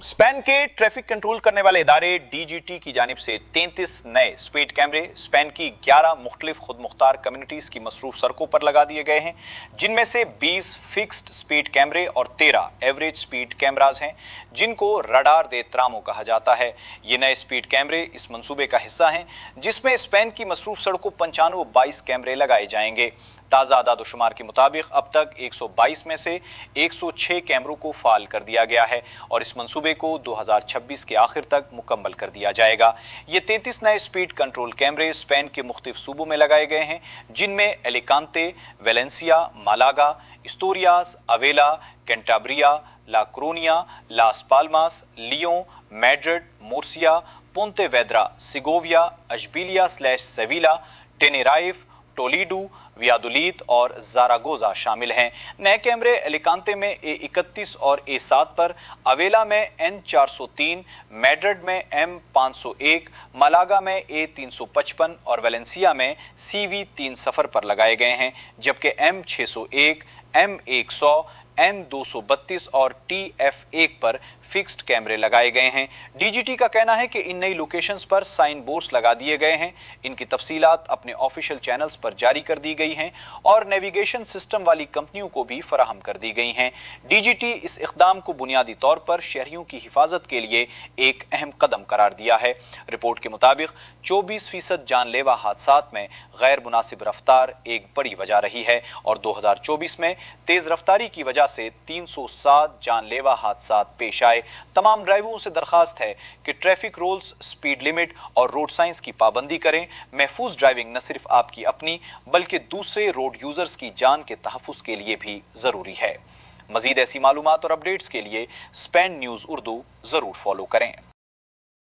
Spain के traffic control करने वाले इदारे डीजीटी की जानिब से 33 नए स्पीड कैमरे स्पेन की 11 मुख्तलिफ खुद मुख्तार कम्युनिटीज़ की मसरूफ सड़कों पर लगा दिए गए हैं, जिनमें से 20 फिक्स्ड स्पीड कैमरे और 13 एवरेज स्पीड कैमराज हैं, जिनको रडार दे त्रामो कहा जाता है। ये नए स्पीड कैमरे इस मंसूबे का हिस्सा हैं, जिसमें स्पेन की मसरूफ सड़कों 95 कैमरे लगाए जाएंगे। ताज़ा आदाद-ओ-शुमार के मुताबिक अब तक 122 में से 106 कैमरों को फाल कर दिया गया है और इस मंसूबे को 2026 के आखिर तक मुकम्मल कर दिया जाएगा। ये 33 नए स्पीड कंट्रोल कैमरे स्पेन के मुख्तलिफ सूबों में लगाए गए हैं, जिनमें एलिकांते, वेलेंसिया, मालागा, इस्तूरियास, अवेला, कैंटाब्रिया, ला कोरुनिया, लास पाल्मास, लियोन, मैड्रिड, मुर्सिया, पोंतेवेद्रा, सेगोविया, अशबिलिया/सेविला, टेनेराइफ, टोलीडो, वियादोलिद और ज़ारागोजा शामिल हैं। नए कैमरे एलिकांते में A31 और A7 पर, अवेला में N403, मैड्रिड में M501, मालागा में A355 और वेलेंसिया में CV3 सफ़र पर लगाए गए हैं, जबकि M601, M100, M232 और TF1 पर फिक्स्ड कैमरे लगाए गए हैं। डीजीटी का कहना है कि इन नई लोकेशंस पर साइन बोर्ड्स लगा दिए गए हैं। इनकी तफसीलात अपने ऑफिशियल चैनल्स पर जारी कर दी गई हैं और नेविगेशन सिस्टम वाली कंपनियों को भी फराहम कर दी गई हैं। डीजीटी इस इक़दाम को बुनियादी तौर पर शहरियों की हिफाजत के लिए एक अहम कदम करार दिया है। रिपोर्ट के मुताबिक 24% जानलेवा हादसात में गैर मुनासिब रफ्तार एक बड़ी वजह रही है और 2024 में तेज़ रफ्तारी की वजह से 307 जानलेवा हादसात पेश आए। तमाम ड्राइवरों से दरखास्त है कि ट्रैफिक रूल्स, स्पीड लिमिट और रोड साइंस की पाबंदी करें। महफूज ड्राइविंग न सिर्फ आपकी अपनी बल्कि दूसरे रोड यूजर्स की जान के तहफ़्फ़ुज़ के लिए भी ज़रूरी है। मज़ीद ऐसी मालूमात और अपडेट्स के लिए स्पेन न्यूज़ उर्दू ज़रूर फॉलो करें।